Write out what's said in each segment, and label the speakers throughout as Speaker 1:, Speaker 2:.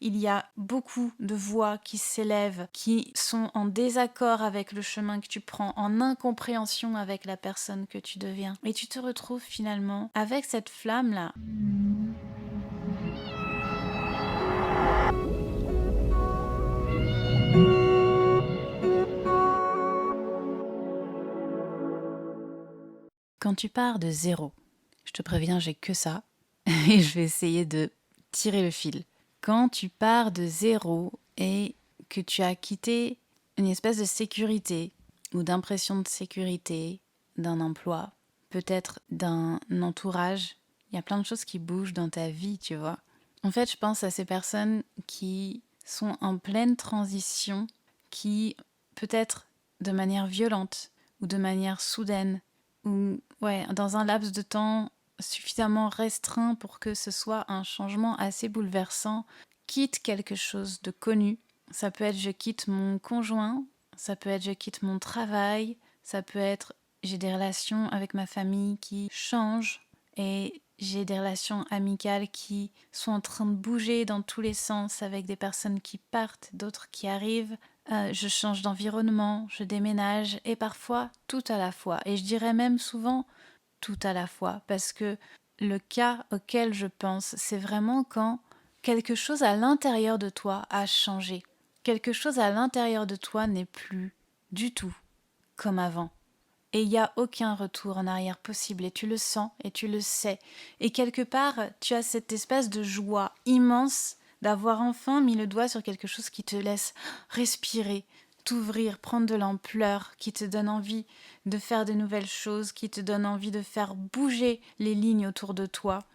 Speaker 1: Il y a beaucoup de voix qui s'élèvent, qui sont en désaccord avec le chemin que tu prends, en incompréhension avec la personne que tu deviens. Et tu te retrouves finalement avec cette flamme-là. Quand tu pars de zéro, je te préviens, j'ai que ça, et je vais essayer de tirer le fil. Quand tu pars de zéro et que tu as quitté une espèce de sécurité ou d'impression de sécurité, d'un emploi, peut-être d'un entourage, il y a plein de choses qui bougent dans ta vie, tu vois. En fait, je pense à ces personnes qui sont en pleine transition, qui, peut-être de manière violente ou de manière soudaine, ou dans un laps de temps suffisamment restreint pour que ce soit un changement assez bouleversant, quitte quelque chose de connu. Ça peut être je quitte mon conjoint, ça peut être je quitte mon travail, ça peut être j'ai des relations avec ma famille qui changent et j'ai des relations amicales qui sont en train de bouger dans tous les sens avec des personnes qui partent, d'autres qui arrivent. Je change d'environnement, je déménage et parfois tout à la fois. Et je dirais même souvent tout à la fois parce que le cas auquel je pense, c'est vraiment quand quelque chose à l'intérieur de toi a changé. Quelque chose à l'intérieur de toi n'est plus du tout comme avant. Et il n'y a aucun retour en arrière possible et tu le sens et tu le sais. Et quelque part, tu as cette espèce de joie immense d'avoir enfin mis le doigt sur quelque chose qui te laisse respirer, t'ouvrir, prendre de l'ampleur, qui te donne envie de faire de nouvelles choses, qui te donne envie de faire bouger les lignes autour de toi.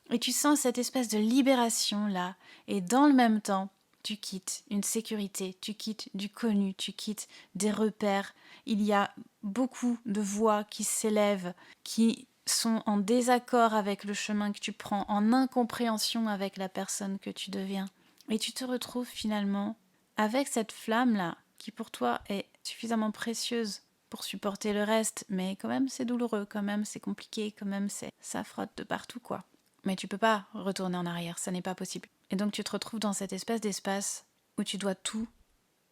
Speaker 1: Et tu sens cette espèce de libération là. Et dans le même temps, tu quittes une sécurité, tu quittes du connu, tu quittes des repères. Il y a beaucoup de voix qui s'élèvent, qui sont en désaccord avec le chemin que tu prends, en incompréhension avec la personne que tu deviens. Et tu te retrouves finalement avec cette flamme-là, qui pour toi est suffisamment précieuse pour supporter le reste, mais quand même c'est douloureux, quand même c'est compliqué, quand même ça frotte de partout quoi. Mais tu peux pas retourner en arrière, ça n'est pas possible. Et donc tu te retrouves dans cette espèce d'espace où tu dois tout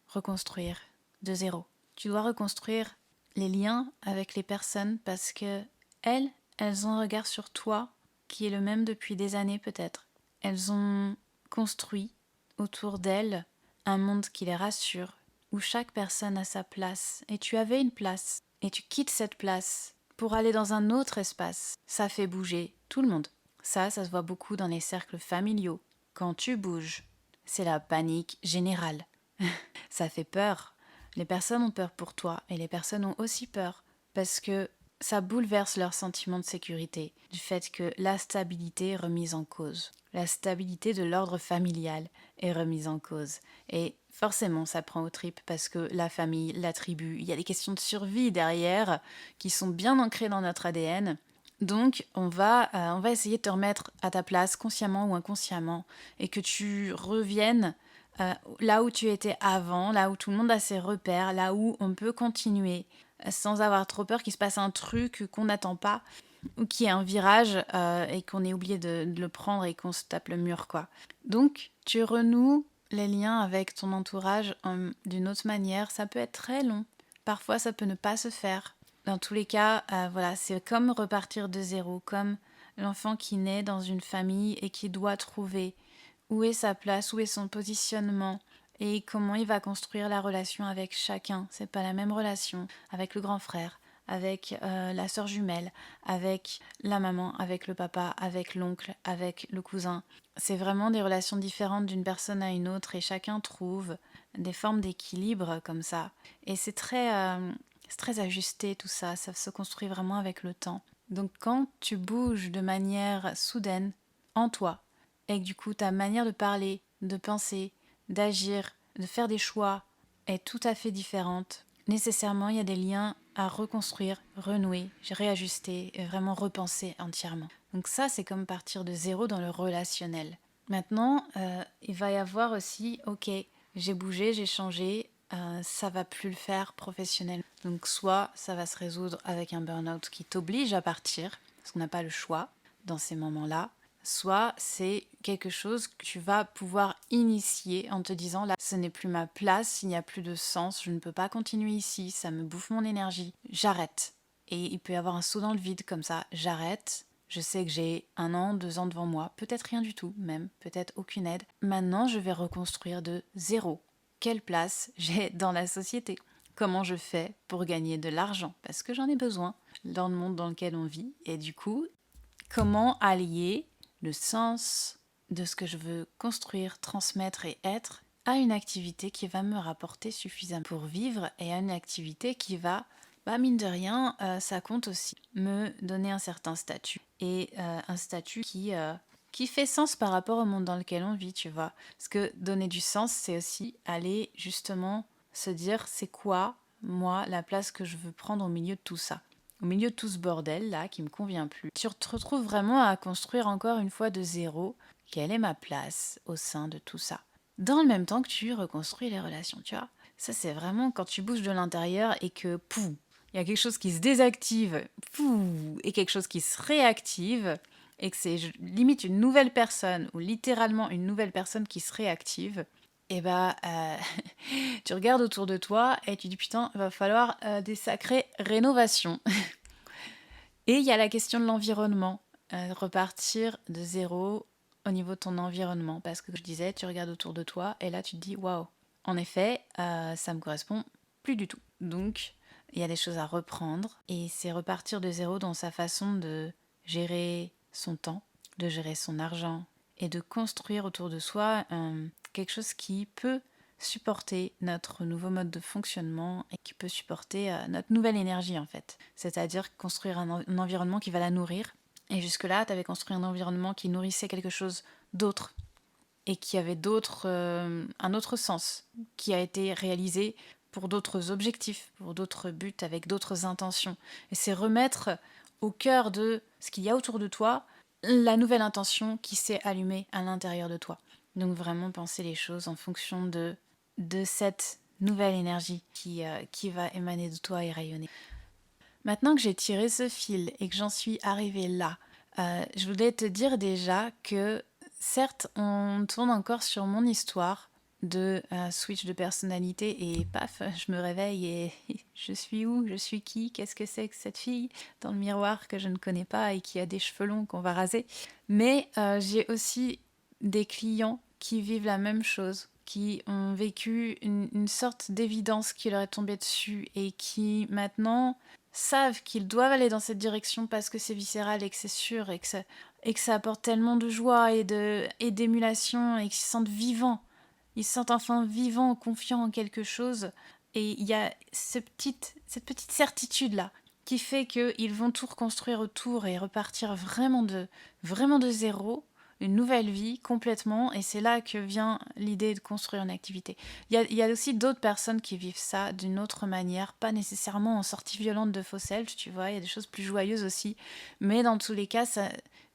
Speaker 1: reconstruire de zéro. Tu dois reconstruire les liens avec les personnes parce que elles ont un regard sur toi qui est le même depuis des années peut-être. Elles ont construit autour d'elles un monde qui les rassure, où chaque personne a sa place. Et tu avais une place. Et tu quittes cette place pour aller dans un autre espace. Ça fait bouger tout le monde. Ça se voit beaucoup dans les cercles familiaux. Quand tu bouges, c'est la panique générale. Ça fait peur. Les personnes ont peur pour toi et les personnes ont aussi peur parce que ça bouleverse leur sentiment de sécurité, du fait que la stabilité est remise en cause. La stabilité de l'ordre familial est remise en cause. Et forcément, ça prend aux tripes parce que la famille, la tribu, il y a des questions de survie derrière qui sont bien ancrées dans notre ADN. Donc, on va essayer de te remettre à ta place, consciemment ou inconsciemment, et que tu reviennes là où tu étais avant, là où tout le monde a ses repères, là où on peut continuer sans avoir trop peur qu'il se passe un truc qu'on n'attend pas ou qu'il y ait un virage et qu'on ait oublié de le prendre et qu'on se tape le mur, quoi. Donc, tu renoues les liens avec ton entourage d'une autre manière. Ça peut être très long. Parfois, ça peut ne pas se faire. Dans tous les cas, voilà, c'est comme repartir de zéro, comme l'enfant qui naît dans une famille et qui doit trouver où est sa place, où est son positionnement et comment il va construire la relation avec chacun. C'est pas la même relation avec le grand frère, avec la sœur jumelle, avec la maman, avec le papa, avec l'oncle, avec le cousin. C'est vraiment des relations différentes d'une personne à une autre et chacun trouve des formes d'équilibre comme ça. Et c'est très ajusté tout ça, ça se construit vraiment avec le temps. Donc quand tu bouges de manière soudaine en toi, et que du coup ta manière de parler, de penser, d'agir, de faire des choix est tout à fait différente, nécessairement il y a des liens à reconstruire, renouer, réajuster et vraiment repenser entièrement. Donc ça c'est comme partir de zéro dans le relationnel. Maintenant, il va y avoir aussi, ok, j'ai bougé, j'ai changé, ça va plus le faire professionnellement. Donc soit ça va se résoudre avec un burn-out qui t'oblige à partir, parce qu'on n'a pas le choix dans ces moments-là, soit c'est quelque chose que tu vas pouvoir initier en te disant là, ce n'est plus ma place, il n'y a plus de sens, je ne peux pas continuer ici, ça me bouffe mon énergie, j'arrête. Et il peut y avoir un saut dans le vide comme ça, j'arrête. Je sais que j'ai 1 an, 2 ans devant moi, peut-être rien du tout même, peut-être aucune aide. Maintenant, je vais reconstruire de zéro. Quelle place j'ai dans la société? Comment je fais pour gagner de l'argent? Parce que j'en ai besoin dans le monde dans lequel on vit. Et du coup, comment allier le sens de ce que je veux construire, transmettre et être à une activité qui va me rapporter suffisamment pour vivre et à une activité qui va, mine de rien, ça compte aussi, me donner un certain statut. Et un statut qui fait sens par rapport au monde dans lequel on vit, tu vois. Parce que donner du sens, c'est aussi aller justement se dire c'est quoi, moi, la place que je veux prendre au milieu de tout ça. Au milieu de tout ce bordel là qui me convient plus. Tu te retrouves vraiment à construire encore une fois de zéro. Quelle est ma place au sein de tout ça? Dans le même temps que tu reconstruis les relations, tu vois. Ça c'est vraiment quand tu bouges de l'intérieur et que pouf, il y a quelque chose qui se désactive, pouf, et quelque chose qui se réactive, et que c'est limite une nouvelle personne, ou littéralement une nouvelle personne qui se réactive, et tu regardes autour de toi et tu dis putain, il va falloir des sacrées rénovations. Et il y a la question de l'environnement, repartir de zéro au niveau de ton environnement, parce que je disais, tu regardes autour de toi et là tu te dis waouh, en effet, ça me correspond plus du tout. Donc il y a des choses à reprendre et c'est repartir de zéro dans sa façon de gérer son temps, de gérer son argent et de construire autour de soi quelque chose qui peut supporter notre nouveau mode de fonctionnement et qui peut supporter notre nouvelle énergie en fait. C'est-à-dire construire un environnement qui va la nourrir. Et jusque-là, tu avais construit un environnement qui nourrissait quelque chose d'autre et qui avait un autre sens, qui a été réalisé pour d'autres objectifs, pour d'autres buts, avec d'autres intentions. Et c'est remettre au cœur de ce qu'il y a autour de toi la nouvelle intention qui s'est allumée à l'intérieur de toi. Donc vraiment penser les choses en fonction de cette nouvelle énergie qui va émaner de toi et rayonner. Maintenant que j'ai tiré ce fil et que j'en suis arrivée là, je voulais te dire déjà que certes, on tourne encore sur mon histoire de switch de personnalité et paf, je me réveille et je suis où? Je suis qui? Qu'est-ce que c'est que cette fille dans le miroir que je ne connais pas et qui a des cheveux longs qu'on va raser? Mais j'ai aussi des clients qui vivent la même chose, qui ont vécu une sorte d'évidence qui leur est tombée dessus et qui maintenant savent qu'ils doivent aller dans cette direction parce que c'est viscéral et que c'est sûr et que ça apporte tellement de joie et d'émulation et qu'ils se sentent vivants. Ils se sentent enfin vivants, confiants en quelque chose. Et il y a cette petite certitude-là qui fait qu'ils vont tout reconstruire autour et repartir vraiment de zéro, une nouvelle vie complètement. Et c'est là que vient l'idée de construire une activité. Il y a aussi d'autres personnes qui vivent ça d'une autre manière, pas nécessairement en sortie violente de faux self, tu vois, il y a des choses plus joyeuses aussi. Mais dans tous les cas,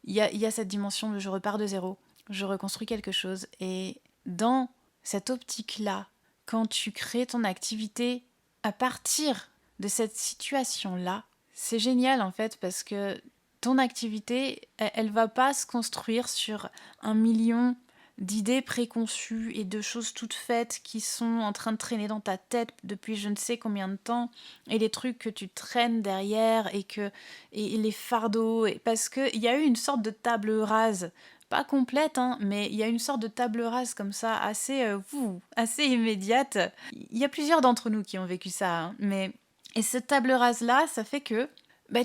Speaker 1: il y a cette dimension de je repars de zéro, je reconstruis quelque chose. Et dans cette optique-là, quand tu crées ton activité à partir de cette situation-là, c'est génial en fait parce que ton activité, elle va pas se construire sur 1 million d'idées préconçues et de choses toutes faites qui sont en train de traîner dans ta tête depuis je ne sais combien de temps et les trucs que tu traînes derrière et les fardeaux parce que il y a eu une sorte de table rase pas complète, hein, mais il y a une sorte de table rase comme ça, assez immédiate. Il y a plusieurs d'entre nous qui ont vécu ça, hein, et cette table rase-là, ça fait que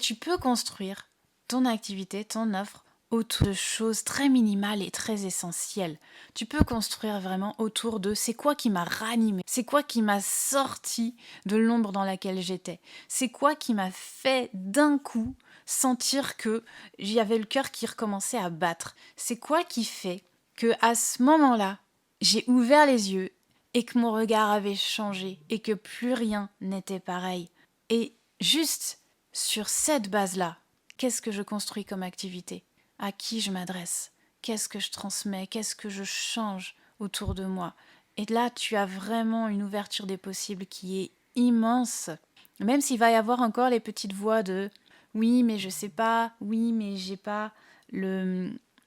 Speaker 1: tu peux construire ton activité, ton offre, autour de choses très minimales et très essentielles. Tu peux construire vraiment autour de c'est quoi qui m'a ranimé, c'est quoi qui m'a sorti de l'ombre dans laquelle j'étais, c'est quoi qui m'a fait d'un coup sentir que j'y avais le cœur qui recommençait à battre. C'est quoi qui fait que à ce moment-là, j'ai ouvert les yeux et que mon regard avait changé et que plus rien n'était pareil. Et juste sur cette base-là, qu'est-ce que je construis comme activité? À qui je m'adresse? Qu'est-ce que je transmets? Qu'est-ce que je change autour de moi? Et là, tu as vraiment une ouverture des possibles qui est immense. Même s'il va y avoir encore les petites voix de oui, mais je sais pas, oui, mais j'ai pas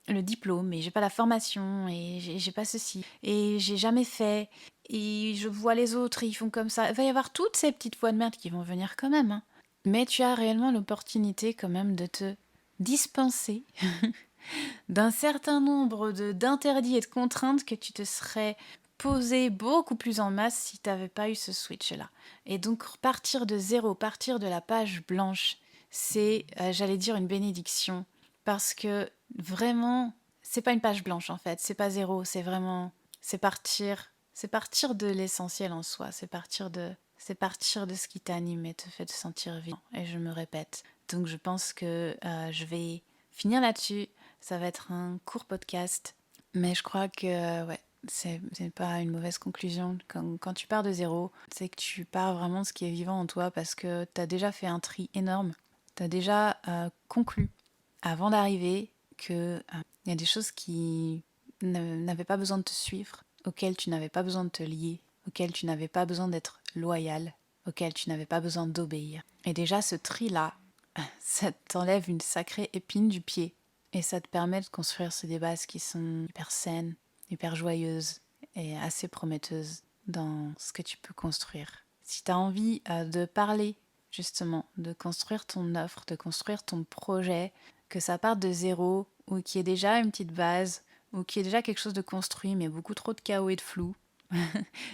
Speaker 1: le diplôme et j'ai pas la formation et j'ai pas ceci et j'ai jamais fait et je vois les autres, ils font comme ça. Il va y avoir toutes ces petites voix de merde qui vont venir quand même, hein. Mais tu as réellement l'opportunité quand même de te dispenser d'un certain nombre d'interdits et de contraintes que tu te serais posé beaucoup plus en masse si tu n'avais pas eu ce switch-là. Et donc partir de zéro, partir de la page blanche, c'est, j'allais dire, une bénédiction. Parce que vraiment, c'est pas une page blanche en fait, c'est pas zéro, c'est vraiment, c'est partir de l'essentiel en soi, c'est partir de ce qui t'anime et te fait te sentir vivant. Et je me répète. Donc je pense que je vais finir là-dessus. Ça va être un court podcast, mais je crois que ouais, c'est pas une mauvaise conclusion. Quand tu pars de zéro, c'est que tu pars vraiment de ce qui est vivant en toi parce que tu as déjà fait un tri énorme. Tu as déjà conclu avant d'arriver que y a des choses qui n'avaient pas besoin de te suivre, auxquelles tu n'avais pas besoin de te lier, auxquelles tu n'avais pas besoin d'être loyal, auxquelles tu n'avais pas besoin d'obéir. Et déjà ce tri-là, ça t'enlève une sacrée épine du pied. Et ça te permet de construire sur des bases qui sont hyper saines, hyper joyeuses et assez prometteuses dans ce que tu peux construire. Si tu as envie de parler, justement, de construire ton offre, de construire ton projet, que ça parte de zéro ou qu'il y ait déjà une petite base ou qu'il y ait déjà quelque chose de construit mais beaucoup trop de chaos et de flou,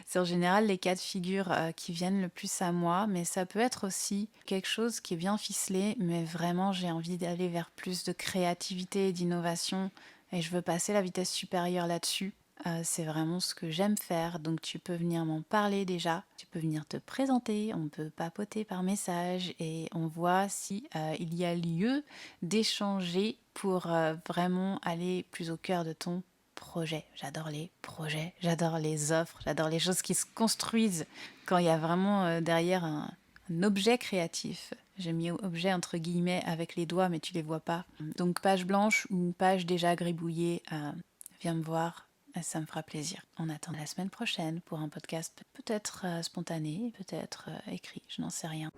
Speaker 1: c'est en général les cas de figure qui viennent le plus à moi, mais ça peut être aussi quelque chose qui est bien ficelé, mais vraiment j'ai envie d'aller vers plus de créativité et d'innovation et je veux passer la vitesse supérieure là-dessus. C'est vraiment ce que j'aime faire, donc tu peux venir m'en parler déjà, tu peux venir te présenter, on peut papoter par message et on voit si il y a lieu d'échanger pour vraiment aller plus au cœur de ton projet. J'adore les projets, j'adore les offres, j'adore les choses qui se construisent quand il y a vraiment derrière un objet créatif. J'ai mis objet entre guillemets avec les doigts, mais tu les vois pas. Donc page blanche ou page déjà gribouillée, viens me voir, ça me fera plaisir. On attend la semaine prochaine pour un podcast peut-être spontané, peut-être écrit, je n'en sais rien.